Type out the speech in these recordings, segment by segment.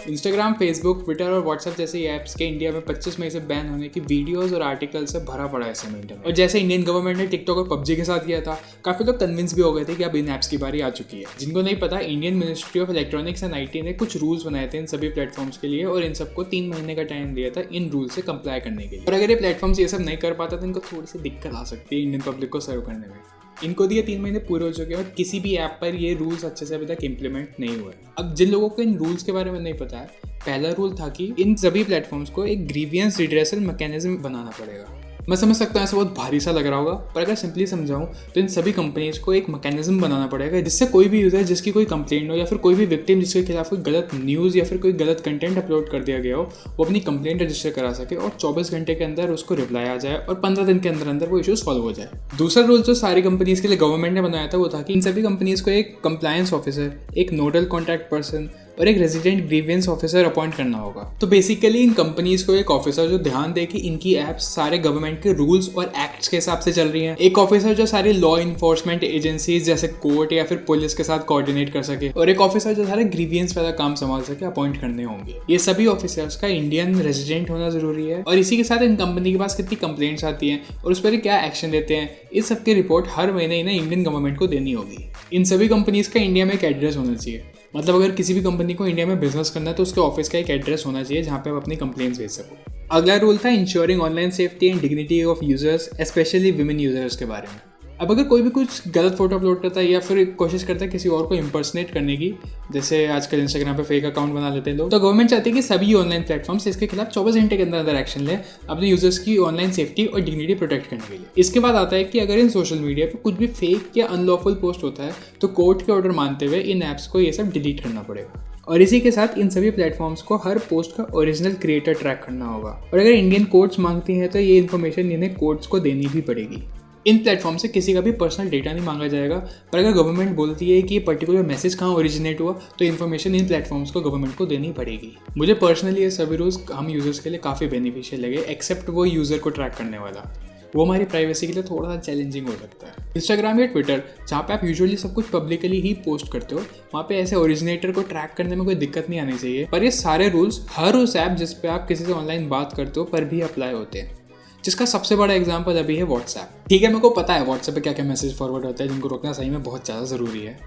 Instagram, Facebook, Twitter और WhatsApp जैसे apps के इंडिया में 25 मई से बैन होने की वीडियोस और आर्टिकल से भरा पड़ा है समय इंटरनेट। और जैसे इंडियन गवर्नमेंट ने टिकटॉक और पबजी के साथ किया था, काफी लोग कन्विंस भी हो गए थे कि अब इन ऐप्स की बारी आ चुकी है। जिनको नहीं पता, Indian ministry of electronics and IT ने कुछ रूल्स बनाए थे इन सभी प्लेटफॉर्म्स के लिए और इन सबको 3 महीने का टाइम दिया था इन रूल से कंप्लाई करने के लिए। और अगर ये प्लेटफॉर्म्स ये सब नहीं कर पाता तो इनको थोड़ी सी दिक्कत आ सकती है इंडियन पब्लिक को सर्व करने में। इनको दिए 3 महीने पूरे हो चुके हैं और किसी भी ऐप पर ये रूल्स अच्छे से अभी तक इम्प्लीमेंट नहीं हुए। अब जिन लोगों को इन रूल्स के बारे में नहीं पता है, पहला रूल था कि इन सभी प्लेटफॉर्म्स को एक ग्रीवियंस रिड्रेसल मैकेनिज्म बनाना पड़ेगा। मैं समझ सकता हूँ ऐसा बहुत भारी सा लग रहा होगा, पर अगर सिंपली समझाऊँ तो इन सभी कंपनीज को एक मैकेनिज्म बनाना पड़ेगा जिससे कोई भी यूजर जिसकी कोई कंप्लेंट हो या फिर कोई भी विक्टिम जिसके खिलाफ कोई गलत न्यूज़ या फिर कोई गलत कंटेंट अपलोड कर दिया गया हो, वो अपनी कंप्लेंट रजिस्टर करा सके और 24 घंटे के अंदर उसको रिप्लाई आ जाए और 15 दिन के अंदर अंदर वो इशू सॉल्व हो जाए। दूसरा रूल जो सारी कंपनीज के लिए गवर्नमेंट ने बनाया था वो था कि इन सभी कंपनीज को एक कंप्लायंस ऑफिसर, एक नोडल कॉन्टैक्ट पर्सन और एक रेजिडेंट ग्रीवियंस ऑफिसर अपॉइंट करना होगा। तो बेसिकली इन कंपनीज को एक ऑफिसर जो ध्यान दे कि इनकी ऐप्स सारे गवर्नमेंट के रूल्स और एक्ट्स के हिसाब से चल रही हैं, एक ऑफिसर जो सारी लॉ इन्फोर्समेंट एजेंसीज जैसे कोर्ट या फिर पुलिस के साथ कोऑर्डिनेट कर सके, और एक ऑफिसर जो सारे ग्रीवियंस वाला काम संभाल सके अपॉइंट करने होंगे। ये सभी ऑफिसर्स का इंडियन रेजिडेंट होना जरूरी है और इसी के साथ इन कंपनी के पास कितनी कंप्लेंट्स आती हैं और उस पर क्या एक्शन लेते हैं, इस सब की रिपोर्ट हर महीने इन्हें इंडियन गवर्नमेंट को देनी होगी। इन सभी कंपनीज का इंडिया में एक एड्रेस होना चाहिए। मतलब अगर किसी भी कंपनी को इंडिया में बिजनेस करना है तो उसके ऑफिस का एक एड्रेस होना चाहिए जहाँ पे आप अपनी कंप्लेंट्स भेज सको। अगला रूल था ensuring online safety and dignity of users, specially women users के बारे में। अब अगर कोई भी कुछ गलत फोटो अपलोड करता है या फिर कोशिश करता है किसी और को इम्पर्सनेट करने की, जैसे आजकल इंस्टाग्राम पे फेक अकाउंट बना लेते हैं लोग, तो गवर्नमेंट चाहती है कि सभी ऑनलाइन प्लेटफॉर्म्स इसके खिलाफ 24 घंटे के अंदर एक्शन ले अपने यूजर्स की ऑनलाइन सेफ्टी और डिग्निटी प्रोटेक्ट करने के लिए। इसके बाद आता है कि अगर इन सोशल मीडिया पे कुछ भी फेक या अनलॉफुल पोस्ट होता है तो कोर्ट के ऑर्डर मानते हुए इन ऐप्स को ये सब डिलीट करना पड़ेगा। और इसी के साथ इन सभी प्लेटफॉर्म्स को हर पोस्ट का ओरिजिनल क्रिएटर ट्रैक करना होगा और अगर इंडियन कोर्ट्स मांगती हैं तो ये इन्फॉर्मेशन इन्हें कोर्ट्स को देनी भी पड़ेगी। इन प्लेटफॉर्म से किसी का भी पर्सनल डेटा नहीं मांगा जाएगा, पर अगर गवर्नमेंट बोलती है कि ये पर्टिकुलर मैसेज कहाँ ओरिजिनेट हुआ तो इन्फॉर्मेशन इन प्लेटफॉर्म्स को गवर्नमेंट को देनी पड़ेगी। मुझे पर्सनली ये सभी रूल्स हम यूजर्स के लिए काफ़ी बेनिफिशियल लगे, एक्सेप्ट वो यूज़र को ट्रैक करने वाला। वो हमारी प्राइवेसी के लिए थोड़ा सा चैलेंजिंग हो सकता है। इंस्टाग्राम या ट्विटर, जहाँ पे आप यूजुअली सब कुछ पब्लिकली ही पोस्ट करते हो, वहाँ पे ऐसे ओरिजिनेटर को ट्रैक करने में कोई दिक्कत नहीं आनी चाहिए। पर ये सारे रूल्स हर उस ऐप जिस पे आप किसी से ऑनलाइन बात करते हो पर भी अप्लाई होते हैं, जिसका सबसे बड़ा एग्जांपल अभी है व्हाट्सएप। ठीक है, मेरे को पता है व्हाट्सएप पे क्या क्या मैसेज फॉरवर्ड होता है जिनको रोकना सही में बहुत ज़्यादा ज़रूरी है,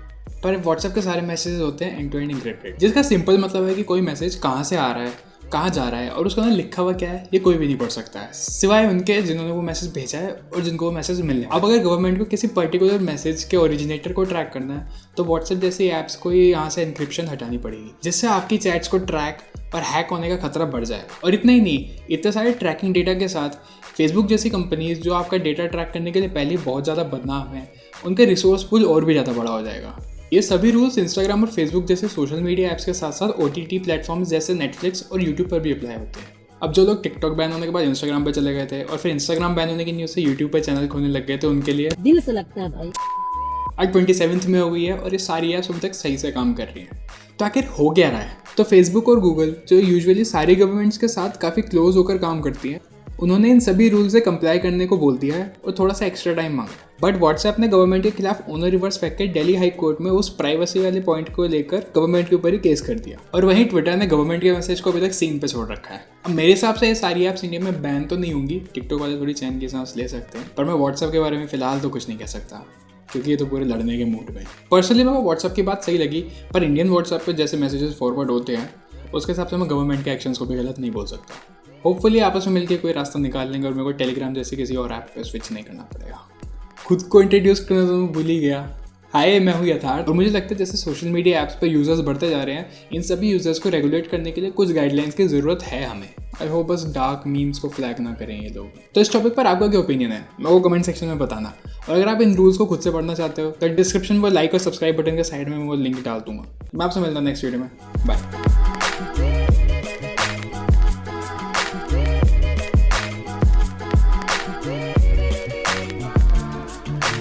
पर व्हाट्सएप के सारे मैसेजेस होते हैं एंड टू एंड एन्क्रिप्टेड, जिसका सिंपल मतलब है कि कोई मैसेज कहाँ से आ रहा है, कहाँ जा रहा है और उसका अंदर लिखा हुआ क्या है ये कोई भी नहीं पढ़ सकता है, सिवाय उनके जिन्होंने वो मैसेज भेजा है और जिनको वो मैसेज मिलने है। अब अगर गवर्नमेंट को किसी पर्टिकुलर मैसेज के ओरिजिनेटर को ट्रैक करना है तो व्हाट्सएप जैसी ऐप्स को यहाँ से एन्क्रिप्शन हटानी पड़ेगी, जिससे आपकी चैट्स को ट्रैक और हैक होने का खतरा बढ़ जाएगा। और इतना ही नहीं, इतने सारे ट्रैकिंग डेटा के साथ फेसबुक जैसी कंपनीज जो आपका डेटा ट्रैक करने के लिए पहले बहुत ज़्यादा बदनाम है, उनका रिसोर्स पूल और भी ज़्यादा बड़ा हो जाएगा। ये सभी रूल्स इंस्टाग्राम और फेसबुक जैसे सोशल मीडिया ऐप्स के साथ साथ OTT प्लेटफॉर्म्स जैसे नेटफ्लिक्स और यूट्यूब पर भी अप्लाई होते हैं। अब जो लोग टिकटॉक बैन होने के बाद इंस्टाग्राम पर चले गए थे और फिर इंस्टाग्राम बैन होने की न्यूज़ से यूट्यूब पर चैनल खोलने लग गए थे, उनके लिए दिल से लगता है भाई। आज 27 में हो गई है और ये सारी ऐप्स अब तक सही से काम कर रही हैं। तो आखिर हो क्या रहा है? तो फेसबुक और गूगल, जो यूजुअली सारी गवर्नमेंट्स के साथ काफ़ी क्लोज होकर काम करती हैं, उन्होंने इन सभी रूल से कंप्लाई करने को बोल दिया है और थोड़ा सा एक्स्ट्रा टाइम मांगा। बट व्हाट्सएप ने गवर्नमेंट के खिलाफ ओनर रिवर्स फेंक के दिल्ली हाई कोर्ट में उस प्राइवेसी वाले पॉइंट को लेकर गवर्नमेंट के ऊपर ही केस कर दिया। और वहीं ट्विटर ने गवर्नमेंट के मैसेज को अभी तक सीन पे छोड़ रखा है। अब मेरे हिसाब से ये सारी ऐप्स इंडिया में बैन तो नहीं होंगी, टिकटॉक वाले थोड़ी चैन की सांस ले सकते हैं, पर मैं व्हाट्सएप के बारे में फिलहाल तो कुछ नहीं कह सकता क्योंकि ये तो पूरे लड़ने के मूड में। पर्सनली मेरे को व्हाट्सएप की बात सही लगी, पर इंडियन व्हाट्सएप पे जैसे मैसेजेस फॉरवर्ड होते हैं उसके हिसाब से मैं गवर्नमेंट के एक्शंस को भी गलत नहीं बोल सकता। होपफुली आपस में मिलकर कोई रास्ता निकाल लेंगे और मेरे को टेलीग्राम जैसे किसी और ऐप पे स्विच नहीं करना पड़ेगा। खुद को इंट्रोड्यूस करना तो मैं भूल ही गया। हाय, मैं हूँ यथार्थ और मुझे लगता है जैसे सोशल मीडिया ऐप्स पर यूजर्स बढ़ते जा रहे हैं, इन सभी यूजर्स को रेगुलेट करने के लिए कुछ गाइडलाइंस की ज़रूरत है हमें। आई होप बस डार्क मीम्स को फ्लैग ना करें ये लोग। तो इस टॉपिक पर आपका क्या ओपिनियन है, मेरे को कमेंट सेक्शन में बताना। और अगर आप इन रूल्स को खुद से पढ़ना चाहते हो तो डिस्क्रिप्शन में लाइक और सब्सक्राइब बटन के साइड में मैं वो लिंक डाल दूंगा। मैं आपसे मिलता हूँ नेक्स्ट वीडियो में। बाय।